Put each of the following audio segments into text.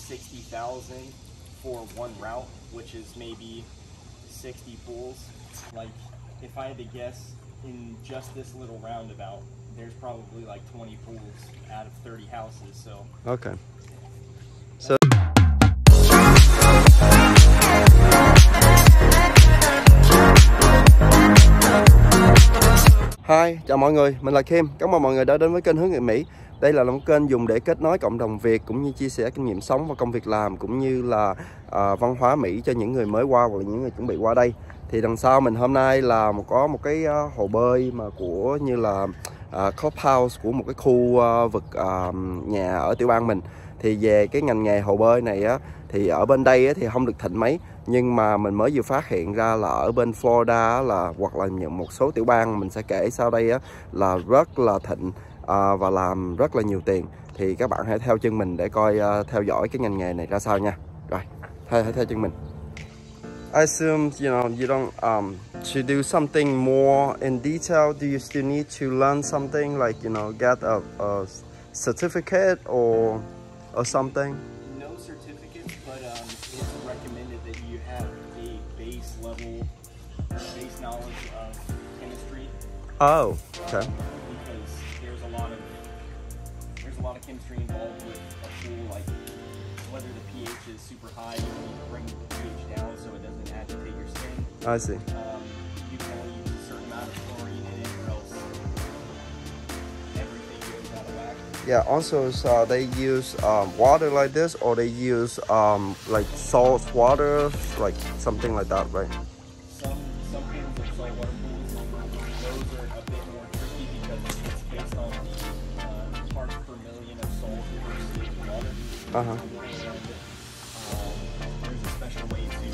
60,000 for one route, which is maybe 60 pools. Like, if I had to guess, in just this little roundabout, there's probably like 20 pools out of 30 houses. So okay. So Hi, chào mọi người, mình là Kim. Cảm ơn mọi người đã đến với kênh Hướng Nghiệp Mỹ. Đây là một kênh dùng để kết nối cộng đồng Việt cũng như chia sẻ kinh nghiệm sống và công việc làm cũng như là văn hóa Mỹ cho những người mới qua hoặc là những người chuẩn bị qua đây. Thì đằng sau mình hôm nay là có một cái hồ bơi mà của như là clubhouse của một cái khu vực nhà ở tiểu bang mình. Thì về cái ngành nghề hồ bơi này á, thì ở bên đây á, thì không được thịnh mấy, nhưng mà mình mới vừa phát hiện ra là ở bên Florida á, là hoặc là một số tiểu bang mình sẽ kể sau đây á, là rất là thịnh và làm rất là nhiều tiền. Thì các bạn hãy theo chân mình để coi theo dõi cái ngành nghề này ra sao nha. Rồi, hãy theo chân mình. I assume you don't to do something more in detail. Do you still need to learn something like get a certificate or something? no certificates, but it's recommended that you have a base knowledge of chemistry. Oh, okay. Because there's a lot of chemistry involved with a pool, like whether the pH is super high, you need to bring the pH down so it doesn't agitate your skin. I see. You can only use a certain amount of chlorine in it, or else everything goes out of whack. Yeah. Also, they use water like this, or they use like salt water, like something like that, right? Some chemicals, like water pools, those are a bit more tricky because it's based on the parts per million of salt versus water. Uh-huh. There's a special way to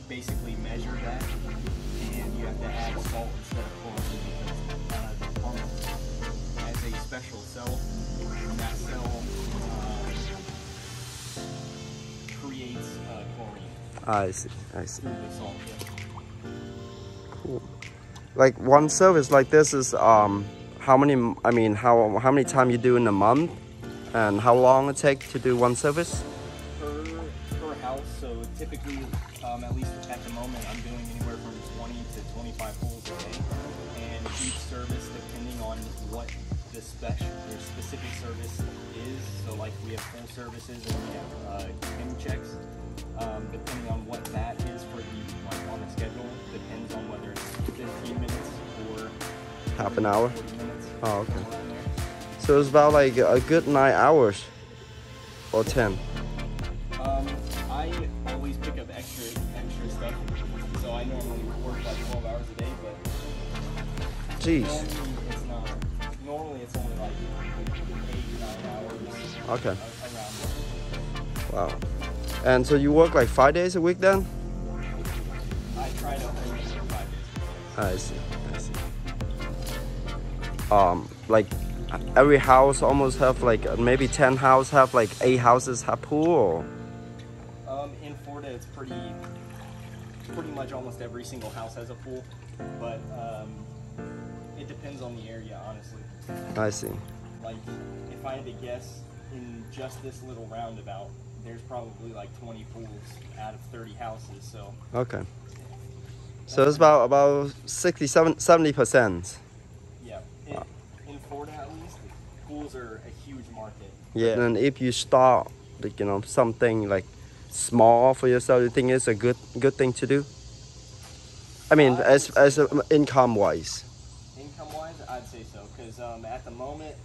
basically measure that, and you have to add salt instead of chlorine because the pump has a special cell, and that cell creates chlorine I see. through the salt. Cool. Like one service like this is how many? I mean, how many times you do in a month, and how long it takes to do one service? Per house, so typically, at least at the moment, I'm doing anywhere from 20 to 25 pools a day, and each service, depending on what the specific service is, so like we have full services and we have chem checks, depending on what that is for the on the schedule, depends on whether it's 15 minutes or Half an hour. 40 minutes. Oh, okay. So it's about like a good 9 hours or 10. I always pick up extra stuff, so I normally work like 12 hours a day, but Jeez. normally it's only like 8-9 hours. Okay. Around Wow. And so you work like 5 days a week then? I try to only work 5 days. I see. Like every house almost have like maybe 10 houses have like 8 houses have pool, or? In Florida, it's pretty much almost every single house has a pool, but it depends on the area, honestly. I see. Like, if I had to guess, in just this little roundabout, there's probably like 20 pools out of 30 houses. So Okay. So it's about 70%. yeah, in Florida at least, pools are a huge market. Yeah. And if you start like something like small for yourself, you think it's a good thing to do? I mean, as income wise. Income wise, I'd say so, because at the moment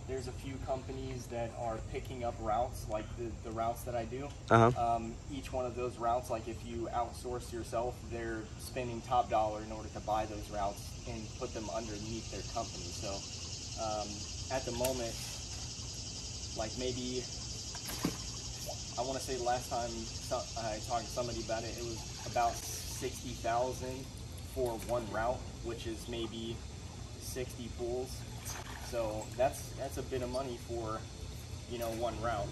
there's a few companies that are picking up routes, like the routes that I do. Each one of those routes, like if you outsource yourself, they're spending top dollar in order to buy those routes and put them underneath their company. So at the moment, like maybe, I want to say the last time I talked to somebody about it, it was about 60,000 for one route, which is maybe 60 pools. So that's a bit of money for one route.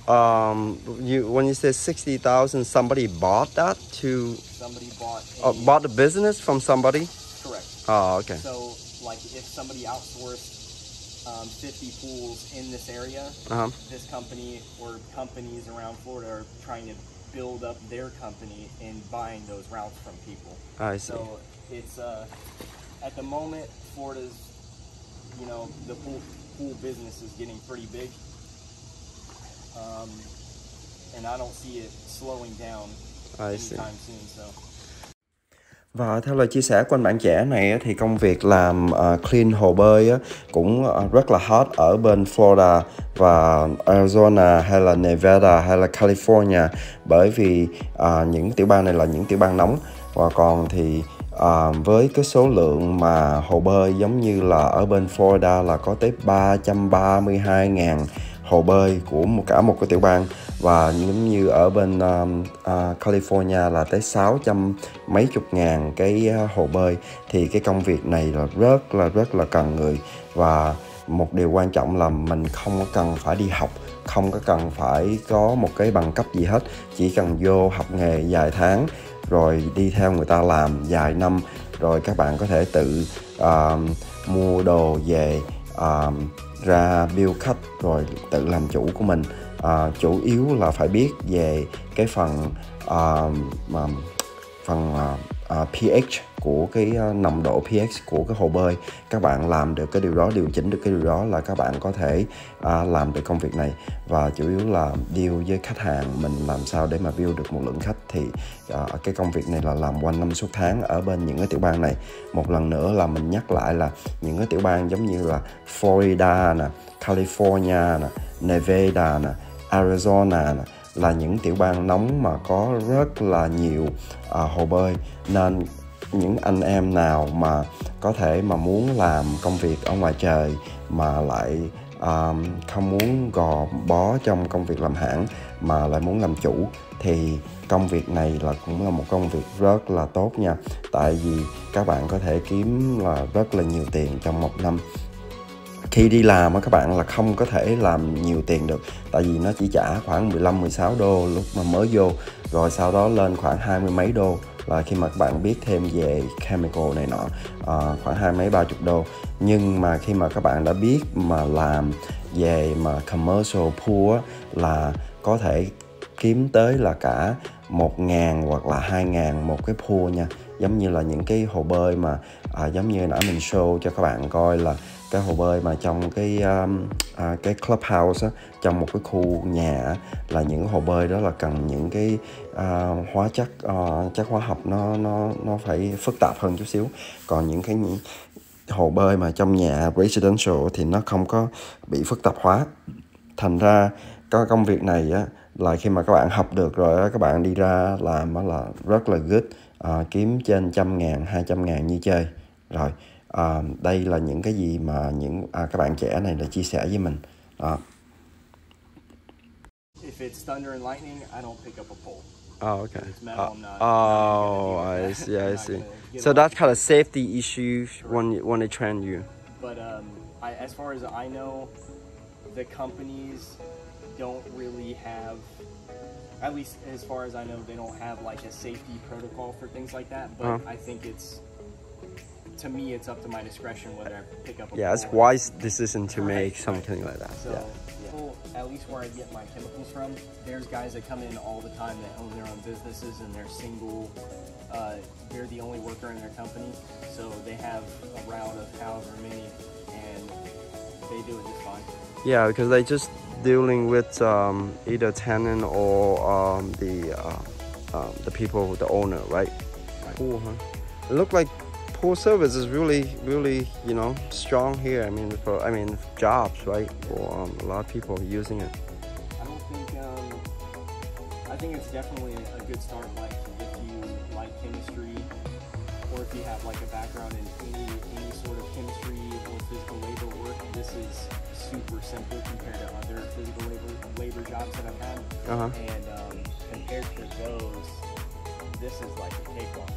When you say 60,000, somebody bought that to? Somebody bought bought the business from somebody? Correct. Oh, okay. So like if somebody outsourced 50 pools in this area. This company or companies around Florida are trying to build up their company in buying those routes from people. I see. So it's at the moment, Florida's, you know, the pool business is getting pretty big, and I don't see it slowing down anytime soon. So. Và theo lời chia sẻ của anh bạn trẻ này thì công việc làm clean hồ bơi cũng rất là hot ở bên Florida và Arizona hay là Nevada hay là California, bởi vì những tiểu bang này là những tiểu bang nóng. Và còn thì với cái số lượng mà hồ bơi giống như là ở bên Florida là có tới 332.000 hồ bơi của cả một cái tiểu bang, và giống như ở bên California là tới 600 mấy chục ngàn cái hồ bơi, thì cái công việc này là rất là cần người. Và một điều quan trọng là mình không có cần phải đi học, không có cần phải có một cái bằng cấp gì hết, chỉ cần vô học nghề vài tháng rồi đi theo người ta làm vài năm, rồi các bạn có thể tự mua đồ về ra bill khách rồi tự làm chủ của mình. Chủ yếu là phải biết về cái phần pH của cái nồng độ pH của cái hồ bơi. Các bạn làm được cái điều đó, điều chỉnh được cái điều đó là các bạn có thể làm được công việc này. Và chủ yếu là deal với khách hàng, mình làm sao để mà build được một lượng khách. Thì cái công việc này là làm quanh năm suốt tháng ở bên những cái tiểu bang này. Một lần nữa là mình nhắc lại là những cái tiểu bang giống như là Florida nè, California nè, Nevada nè, Arizona nè, là những tiểu bang nóng mà có rất là nhiều hồ bơi. Nên những anh em nào mà có thể mà muốn làm công việc ở ngoài trời mà lại không muốn gò bó trong công việc làm hãng mà lại muốn làm chủ, thì công việc này là cũng là một công việc rất là tốt nha. Tại vì các bạn có thể kiếm là rất là nhiều tiền trong một năm. Khi đi làm các bạn là không có thể làm nhiều tiền được, tại vì nó chỉ trả khoảng 15-16 đô lúc mà mới vô, rồi sau đó lên khoảng 20 mấy đô là khi mà các bạn biết thêm về chemical này nọ, khoảng 20-30 đô. Nhưng mà khi mà các bạn đã biết mà làm về mà commercial pool là có thể kiếm tới là cả 1.000 hoặc là 2.000 một cái pool nha. Giống như là những cái hồ bơi mà giống như nãy mình show cho các bạn coi là cái hồ bơi mà trong cái clubhouse trong một cái khu nhà là những hồ bơi đó là cần những cái hóa chất hóa học nó phải phức tạp hơn chút xíu. Còn những cái hồ bơi mà trong nhà residential thì nó không có bị phức tạp hóa. Thành ra cái công việc này là khi mà các bạn học được rồi các bạn đi ra làm là rất là good, kiếm trên 100.000, 200.000 như chơi. Rồi đây là những cái gì mà những các bạn trẻ này đã chia sẻ với mình. If it's thunder and lightning, I don't pick up a pole. Oh, okay. If it's metal, I'm not I see, I see. So that's kind of safety issue when they train you. But as far as I know, the companies don't really have, at least as far as I know, they don't have like a safety protocol for things like that. But I think to me, it's up to my discretion whether I pick up a it's pole. wise decision to make something like that. So, at least where I get my chemicals from, there's guys that come in all the time that own their own businesses and they're single. They're the only worker in their company, so they have a route of however many, and they do it just fine. Yeah, because they just dealing with either tenant or the people, the owner, right? Cool, huh? It looked like pool service is really strong here. I mean jobs, right? For a lot of people using it. I think it's definitely a good start. Like if you like chemistry, or if you have like a background in any sort of chemistry or physical labor work, this is super simple compared to other physical labor jobs that I've had. And compared to those, this is like a cakewalk.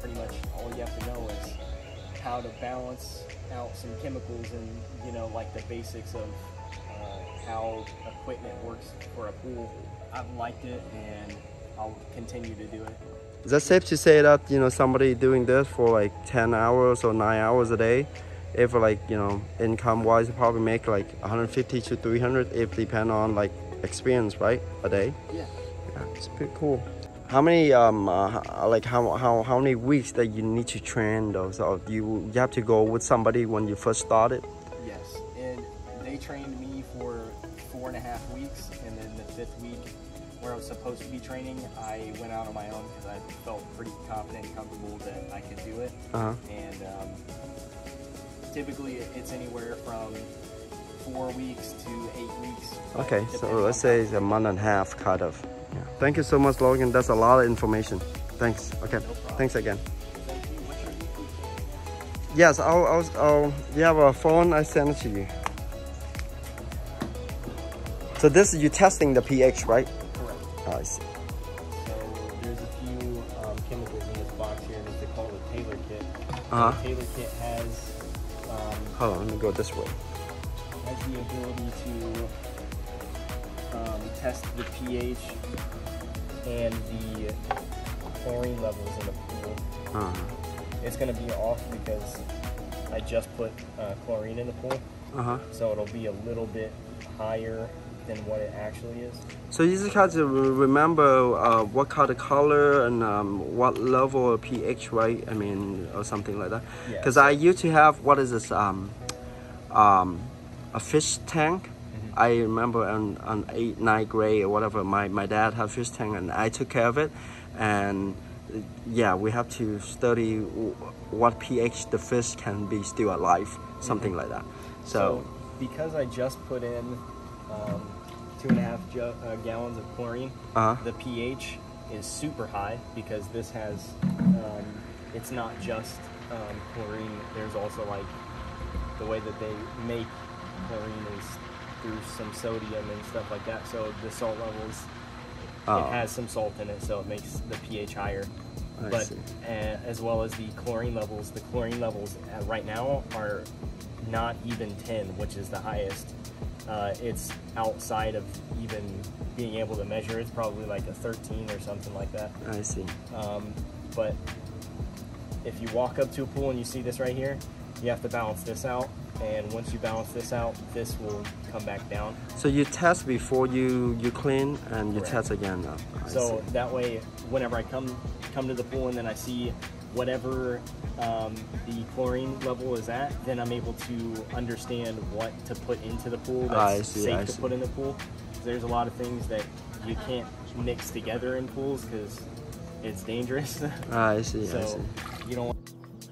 Pretty much all you have to know is how to balance out some chemicals and like the basics of how equipment works for a pool. I've liked it and I'll continue to do it. Is that safe to say that somebody doing this for like 10 hours or 9 hours a day if like, you know, income wise, you probably make like 150 to 300 if depend on like experience, right? A day. Yeah. Yeah, it's pretty cool. How many like how many weeks that you need to train though? So you have to go with somebody when you first started? Yes, and they trained me for 4.5 weeks, and then the 5th week, where I was supposed to be training, I went out on my own because I felt pretty confident and comfortable that I could do it. And typically it's anywhere from 4 weeks to 8 weeks. Okay, so let's say it's a month and a half kind of. Yeah. Thank you so much, Logan. That's a lot of information. Thanks. Okay. No problem. Thanks again. Thank you. What's your weekly? Yes, I'll you have a phone, I send it to you. So this is you testing the pH, right? Correct. Oh, I see. So there's a few chemicals in this box here that they call the Taylor kit. Uh-huh. The Taylor kit has Hold on, let me go this way. has the ability to test the pH and the chlorine levels in the pool. It's going to be off because I just put chlorine in the pool, so it'll be a little bit higher than what it actually is. So you just have to remember what kind of color and what level of pH, right? I mean, or something like that. Because I used to have, what is this, a fish tank. I remember on 8th, 9th grade or whatever, my dad had a fish tank and I took care of it. And yeah, we have to study what pH the fish can be still alive, something like that. So because I just put in 2.5 gallons of chlorine, the pH is super high because this has, it's not just chlorine, there's also like the way that they make chlorine is through some sodium and stuff like that, so the salt levels, it has some salt in it, so it makes the pH higher. But as well as the chlorine levels right now are not even 10, which is the highest. It's outside of even being able to measure. It's probably like a 13 or something like that. I see. But if you walk up to a pool and you see this right here, you have to balance this out, and once you balance this out, this will come back down. So you test before you clean, and you Correct. test again. So that way, whenever I come to the pool and then I see whatever the chlorine level is at, then I'm able to understand what to put into the pool that's safe to put in the pool. There's a lot of things that you can't mix together in pools because it's dangerous. I see. So you don't want.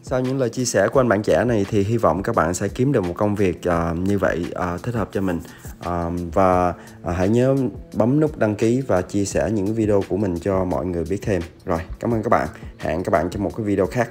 Sau những lời chia sẻ của anh bạn trẻ này thì hy vọng các bạn sẽ kiếm được một công việc như vậy thích hợp cho mình, và hãy nhớ bấm nút đăng ký và chia sẻ những video của mình cho mọi người biết thêm. Rồi, cảm ơn các bạn. Hẹn các bạn trong một cái video khác.